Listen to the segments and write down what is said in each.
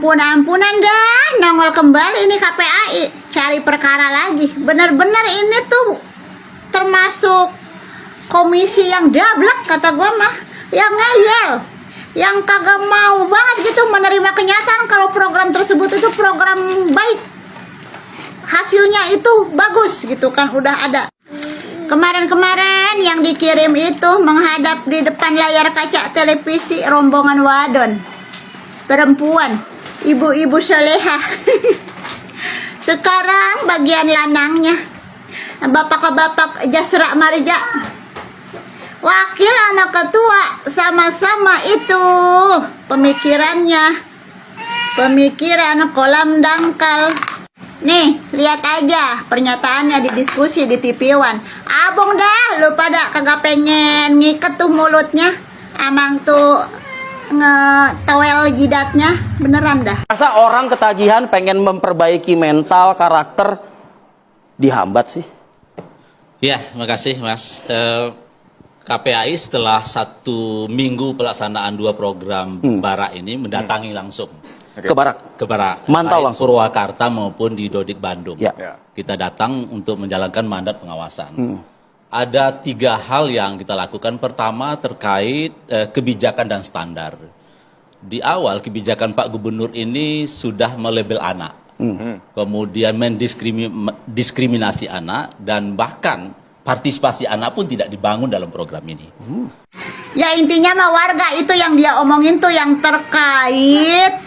Ampun-ampunan dah, nongol kembali ini KPAI, cari perkara lagi. Bener-bener ini tuh termasuk komisi yang dablek kata gua mah, yang ngeyel, yang kagak mau banget gitu menerima kenyataan kalau program tersebut itu program baik, hasilnya itu bagus gitu kan, udah ada. Kemarin-kemarin yang dikirim itu menghadap di depan layar kaca televisi rombongan wadon, perempuan, ibu-ibu solehah. Sekarang bagian lanangnya, bapak-bapak jasra marja, wakil anak ketua, sama-sama itu pemikiran kolam dangkal. Nih, lihat aja pernyataannya di diskusi di TV One. Abang dah, lu pada kagak pengen ngiket tuh mulutnya, amang tuh ngetewel jidatnya, beneran dah. Masa orang ketagihan pengen memperbaiki mental, karakter, dihambat sih? Ya, makasih Mas. KPAI setelah 1 minggu pelaksanaan 2 program Barak ini mendatangi langsung Ke Barak? ke Barak, Mantau baik langsung? Purwakarta maupun di Dodik Bandung. Ya. Kita datang untuk menjalankan mandat pengawasan. Ada 3 hal yang kita lakukan. Pertama terkait kebijakan dan standar. Di awal kebijakan Pak Gubernur ini sudah melabel anak, kemudian mendiskriminasi anak, dan bahkan partisipasi anak pun tidak dibangun dalam program ini. Ya intinya mah warga itu yang dia omongin tuh yang terkait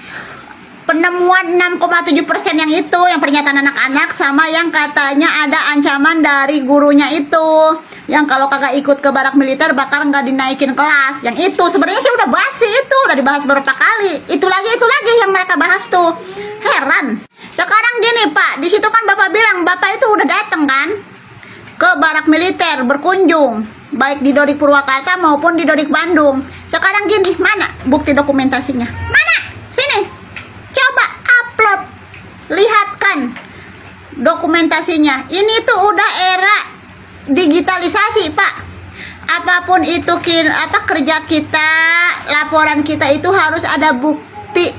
penemuan 6,7% yang itu, yang pernyataan anak-anak, sama yang katanya ada ancaman dari gurunya itu, yang kalau kagak ikut ke barak militer bakal nggak dinaikin kelas. Yang itu sebenarnya sih udah basi, itu udah dibahas beberapa kali. Itu lagi yang mereka bahas tuh. Heran. Sekarang gini Pak, di situ kan Bapak bilang Bapak itu udah dateng kan ke barak militer berkunjung, baik di Dodik Purwakarta maupun di Dodik Bandung. Sekarang gini, mana bukti dokumentasinya? Mana? Sini. Coba upload, lihatkan dokumentasinya. Ini tuh udah era digitalisasi Pak. Apapun itu kerja kita, laporan kita itu harus ada bukti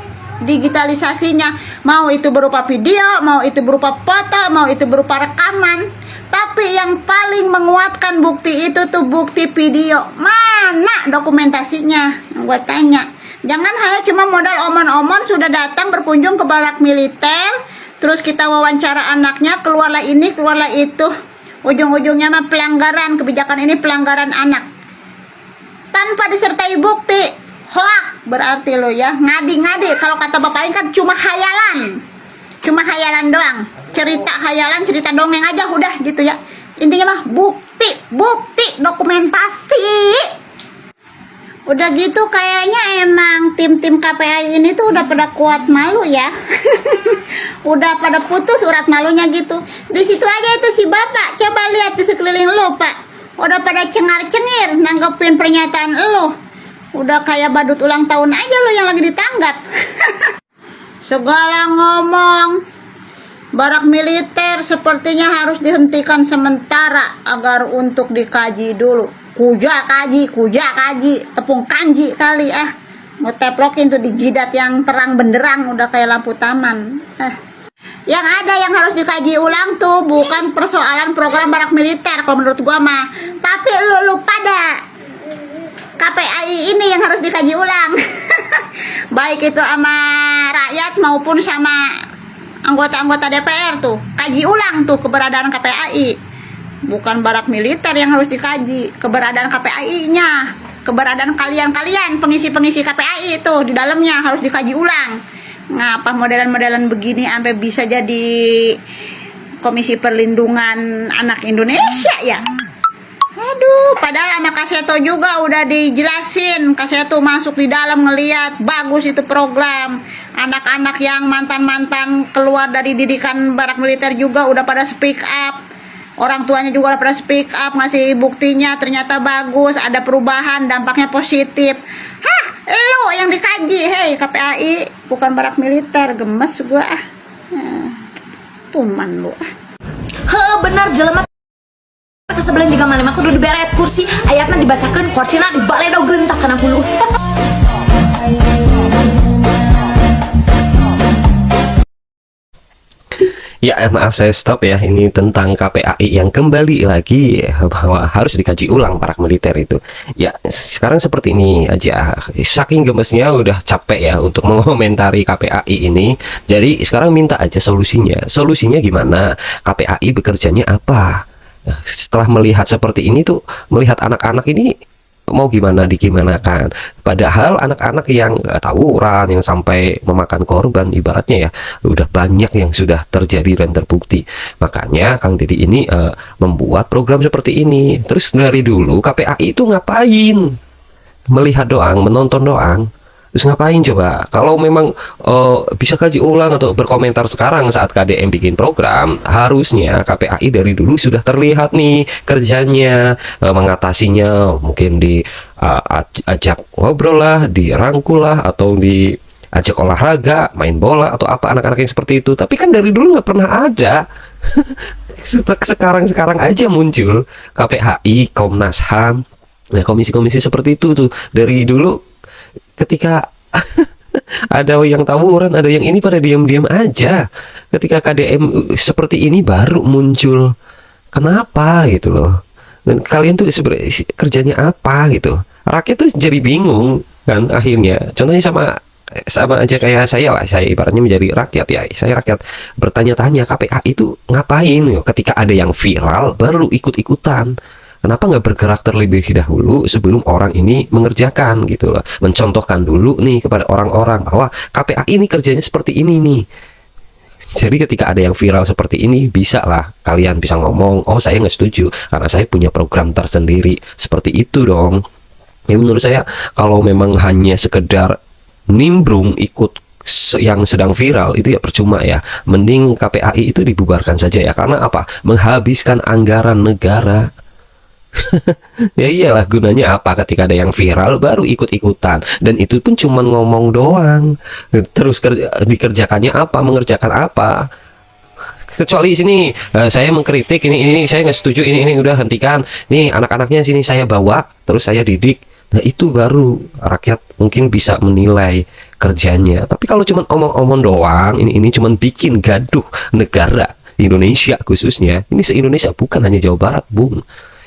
digitalisasinya. Mau itu berupa video, mau itu berupa foto, mau itu berupa rekaman. Tapi yang paling menguatkan bukti itu tuh bukti video. Mana dokumentasinya? Yang gue tanya. Jangan hanya cuma modal omon-omon sudah datang berkunjung ke barak militer, terus kita wawancara anaknya, keluarlah ini, keluarlah itu. Ujung-ujungnya mah pelanggaran kebijakan ini, pelanggaran anak. Tanpa disertai bukti, hoax berarti lo ya. Ngadi-ngadi, kalau kata Bapak ini kan cuma hayalan. Cuma hayalan doang. Cerita hayalan, cerita dongeng aja udah gitu ya. Intinya mah bukti, dokumentasi. Udah gitu kayaknya emang tim-tim KPAI ini tuh udah pada kuat malu ya. Udah pada putus urat malunya gitu. Di situ aja itu si Bapak, coba lihat di sekeliling lo Pak. Udah pada cengar-cengir nanggepin pernyataan lo. Udah kayak badut ulang tahun aja lo yang lagi ditanggap. Segala ngomong, barak militer sepertinya harus dihentikan sementara agar untuk dikaji dulu. Kuja kaji, tepung kanji kali mau teplokin tuh di jidat yang terang benderang udah kayak lampu taman. Yang ada yang harus dikaji ulang tuh bukan persoalan program barak militer kalau menurut gua mah, tapi lu pada KPAI ini yang harus dikaji ulang. Baik itu sama rakyat maupun sama anggota-anggota DPR tuh, kaji ulang tuh keberadaan KPAI. Bukan barak militer yang harus dikaji, keberadaan KPAI-nya, keberadaan kalian pengisi-pengisi KPAI itu di dalamnya harus dikaji ulang. Ngapa modelan-modelan begini sampai bisa jadi Komisi Perlindungan Anak Indonesia ya? Aduh, padahal sama Kaseto juga udah dijelasin. Kaseto masuk di dalam ngeliat bagus itu program. Anak-anak yang mantan-mantan keluar dari didikan barak militer juga udah pada speak up. Orang tuanya juga udah pada speak up, ngasih buktinya ternyata bagus, ada perubahan, dampaknya positif. Hah, lo yang dikaji, hei KPAI, bukan barak militer, gemes gua tuman lu benar jelema kesebelan juga malem aku udah diberet kursi ayatnya dibacakan kursina dibaledogeun tak kena hulu. Ya, maaf saya stop ya. Ini tentang KPAI yang kembali lagi bahwa harus dikaji ulang para militer itu. Ya, sekarang seperti ini aja. Saking gemesnya udah capek ya untuk mengomentari KPAI ini. Jadi sekarang minta aja solusinya. Solusinya gimana? KPAI bekerjanya apa? Setelah melihat seperti ini tuh, melihat anak-anak ini mau gimana digimanakan, padahal anak-anak yang tawuran yang sampai memakan korban ibaratnya ya udah banyak yang sudah terjadi dan terbukti. Makanya Kang Deddy ini membuat program seperti ini. Terus dari dulu KPAI itu ngapain? Melihat doang, menonton doang. Terus ngapain coba? Kalau memang bisa kaji ulang atau berkomentar sekarang saat KDM bikin program, harusnya KPAI dari dulu sudah terlihat nih kerjanya, mengatasinya. Mungkin diajak ngobrol lah, dirangkul lah, atau diajak olahraga, main bola atau apa anak-anak yang seperti itu. Tapi kan dari dulu nggak pernah ada. Sekarang aja muncul KPAI, Komnas HAM, nah komisi-komisi seperti itu tuh dari dulu. Ketika ada yang tawuran, ada yang ini pada diam-diam aja. Ketika KDM seperti ini baru muncul. Kenapa gitu loh? Dan kalian tuh sebenarnya kerjanya apa gitu? Rakyat tuh jadi bingung kan akhirnya. Contohnya sama aja kayak saya lah. Saya ibaratnya menjadi rakyat ya. Saya rakyat bertanya-tanya KPAI itu ngapain? Ketika ada yang viral baru ikut-ikutan. Kenapa nggak bergerak terlebih dahulu sebelum orang ini mengerjakan gitu loh. Mencontohkan dulu nih kepada orang-orang bahwa KPAI ini kerjanya seperti ini nih. Jadi ketika ada yang viral seperti ini, bisa lah kalian bisa ngomong, oh saya nggak setuju karena saya punya program tersendiri. Seperti itu dong. Ya menurut saya kalau memang hanya sekedar nimbrung ikut yang sedang viral itu ya percuma ya. Mending KPAI itu dibubarkan saja ya. Karena apa? Menghabiskan anggaran negara. Ya iyalah, gunanya apa ketika ada yang viral baru ikut-ikutan, dan itu pun cuman ngomong doang. Terus dikerjakannya apa, mengerjakan apa? Kecuali sini saya mengkritik ini saya nggak setuju, ini udah hentikan nih, anak-anaknya sini saya bawa terus saya didik. Nah itu baru rakyat mungkin bisa menilai kerjanya. Tapi kalau cuman omong-omong doang, ini cuman bikin gaduh negara Indonesia khususnya. Ini se-Indonesia, bukan hanya Jawa Barat, Bung.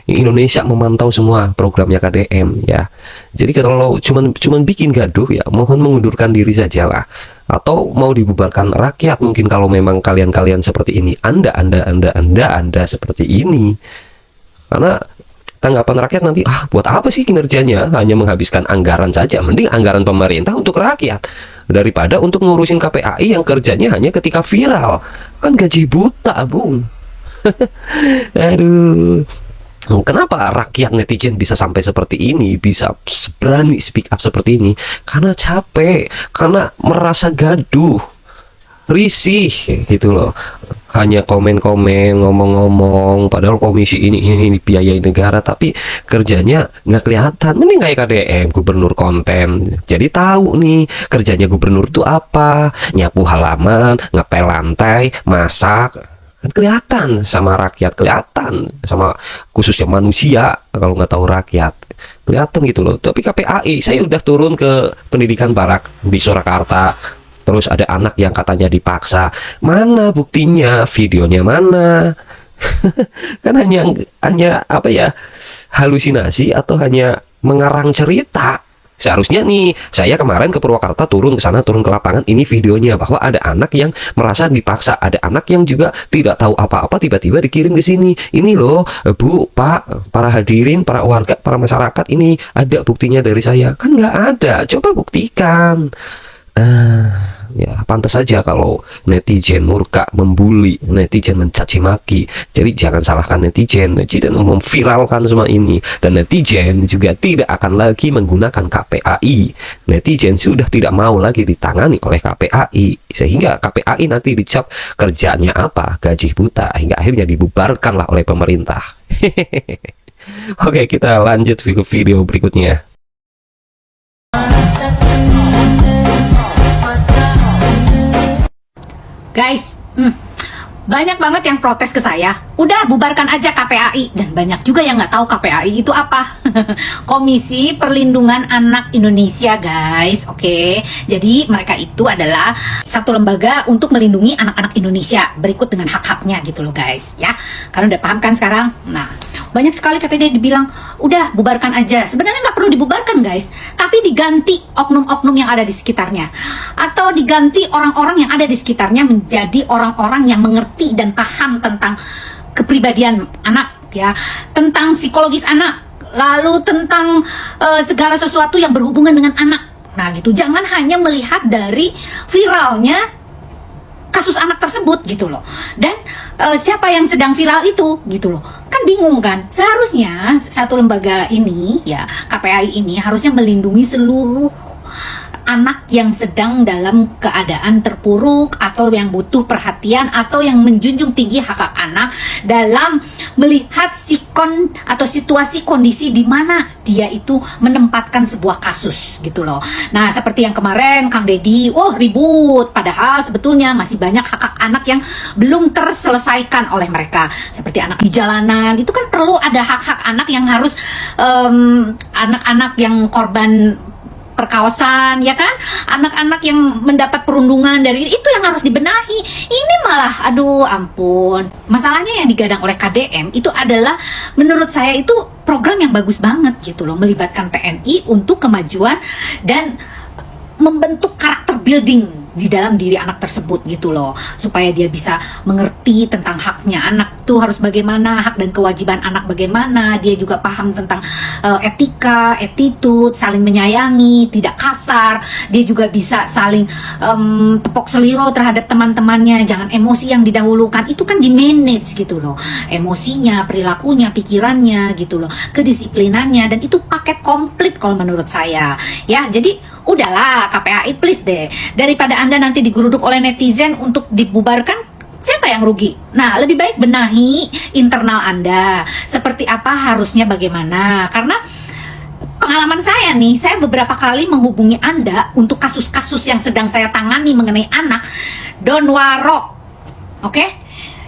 Indonesia memantau semua programnya KDM ya. Jadi kalau cuman bikin gaduh ya mohon mengundurkan diri saja lah. Atau mau dibubarkan rakyat mungkin kalau memang kalian seperti ini. Anda seperti ini. Karena tanggapan rakyat nanti, buat apa sih kinerjanya? Hanya menghabiskan anggaran saja. Mending anggaran pemerintah untuk rakyat daripada untuk ngurusin KPAI yang kerjanya hanya ketika viral. Kan gaji buta, Bung. Aduh. Kenapa rakyat netizen bisa sampai seperti ini, bisa berani speak up seperti ini? Karena capek, karena merasa gaduh, risih gitu loh. Hanya komen-komen, ngomong-ngomong, padahal komisi ini biayai negara, tapi kerjanya nggak kelihatan. Mending kayak KDM, gubernur konten. Jadi tahu nih kerjanya gubernur itu apa, nyapu halaman, ngepel lantai, masak. Kan kelihatan sama rakyat, kelihatan sama khususnya manusia. Kalau nggak tahu rakyat kelihatan gitu loh. Tapi KPAI, saya udah turun ke pendidikan barak di Surakarta, terus ada anak yang katanya dipaksa. Mana buktinya, videonya mana? Kan hanya apa ya, halusinasi atau hanya mengarang cerita. Seharusnya nih, saya kemarin ke Purwakarta, turun ke sana, turun ke lapangan, ini videonya bahwa ada anak yang merasa dipaksa, ada anak yang juga tidak tahu apa-apa tiba-tiba dikirim ke sini. Ini loh, Bu, Pak, para hadirin, para warga, para masyarakat, ini ada buktinya dari saya. Kan nggak ada, coba buktikan. Ya pantas saja kalau netizen murka, membuli, netizen mencaci maki. Jadi jangan salahkan netizen memviralkan semua ini. Dan netizen juga tidak akan lagi menggunakan KPAI. Netizen sudah tidak mau lagi ditangani oleh KPAI, sehingga KPAI nanti dicap kerjanya apa, gaji buta, hingga akhirnya dibubarkanlah oleh pemerintah. Oke, kita lanjut ke video berikutnya. Guys, Banyak banget yang protes ke saya, udah bubarkan aja KPAI. Dan banyak juga yang nggak tahu KPAI itu apa. Komisi Perlindungan Anak Indonesia, guys. Oke, jadi mereka itu adalah satu lembaga untuk melindungi anak-anak Indonesia berikut dengan hak-haknya gitu loh, guys. Ya, kalian udah paham kan sekarang? Nah, banyak sekali katanya dia dibilang, udah bubarkan aja. Sebenarnya nggak perlu dibubarkan, guys, tapi diganti oknum-oknum yang ada di sekitarnya, atau diganti orang-orang yang ada di sekitarnya menjadi orang-orang yang mengerti dan paham tentang kepribadian anak, ya, tentang psikologis anak, lalu tentang segala sesuatu yang berhubungan dengan anak. Nah gitu, jangan hanya melihat dari viralnya kasus anak tersebut gitu loh, dan siapa yang sedang viral itu gitu loh, kan bingung kan. Seharusnya satu lembaga ini, ya, KPAI ini harusnya melindungi seluruh anak yang sedang dalam keadaan terpuruk atau yang butuh perhatian atau yang menjunjung tinggi hak-hak anak dalam melihat sikon atau situasi kondisi di mana dia itu menempatkan sebuah kasus gitu loh. Nah, seperti yang kemarin Kang Deddy, ribut, padahal sebetulnya masih banyak hak-hak anak yang belum terselesaikan oleh mereka. Seperti anak di jalanan, itu kan perlu ada hak-hak anak yang harus anak-anak yang korban perkawasan, ya kan, anak-anak yang mendapat perundungan dari itu yang harus dibenahi. Ini malah, aduh ampun, masalahnya yang digadang oleh KDM itu adalah, menurut saya itu program yang bagus banget gitu loh, melibatkan TNI untuk kemajuan dan membentuk karakter building di dalam diri anak tersebut gitu loh, supaya dia bisa mengerti tentang haknya anak tuh harus bagaimana, hak dan kewajiban anak bagaimana, dia juga paham tentang etika, attitude, saling menyayangi, tidak kasar, dia juga bisa saling tepok seliro terhadap teman-temannya, jangan emosi yang didahulukan, itu kan di manage gitu loh, emosinya, perilakunya, pikirannya gitu loh, kedisiplinannya, dan itu paket komplit kalau menurut saya, ya. Jadi udahlah KPAI, please deh, daripada Anda nanti digeruduk oleh netizen untuk dibubarkan, siapa yang rugi? Nah, lebih baik benahi internal Anda, seperti apa harusnya, bagaimana. Karena pengalaman saya nih, saya beberapa kali menghubungi Anda untuk kasus-kasus yang sedang saya tangani mengenai anak, don't waro, oke?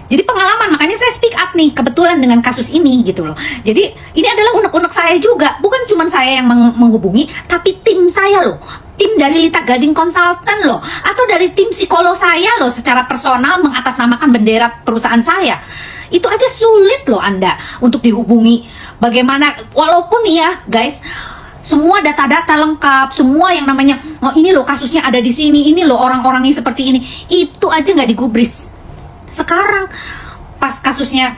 Jadi pengalaman, makanya saya speak up nih, kebetulan dengan kasus ini gitu loh. Jadi ini adalah unek-unek saya juga, bukan cuma saya yang menghubungi, tapi tim saya loh, tim dari Lita Gading Konsultan loh, atau dari tim psikolog saya loh, secara personal mengatasnamakan bendera perusahaan saya. Itu aja sulit loh Anda untuk dihubungi. Bagaimana, walaupun ya guys, semua data-data lengkap, semua yang namanya, oh ini loh kasusnya ada di sini, ini loh orang-orangnya seperti ini, itu aja nggak digubris. Sekarang pas kasusnya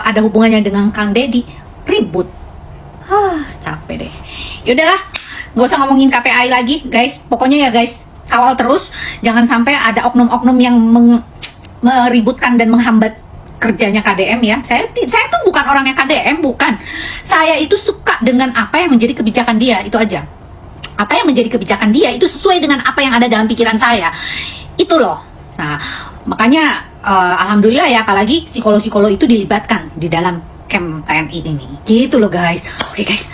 ada hubungannya dengan Kang Deddy, ribut. Capek deh. Yaudahlah, gak usah ngomongin KPAI lagi, guys. Pokoknya ya guys, kawal terus, jangan sampai ada oknum-oknum yang meributkan dan menghambat kerjanya KDM ya. Saya tuh bukan orangnya KDM, bukan. Saya itu suka dengan apa yang menjadi kebijakan dia, itu aja. Apa yang menjadi kebijakan dia itu sesuai dengan apa yang ada dalam pikiran saya. Itu loh. Nah, makanya alhamdulillah ya, apalagi psikolog-psikolog itu dilibatkan di dalam camp TNI ini. Gitu loh guys. Oke guys.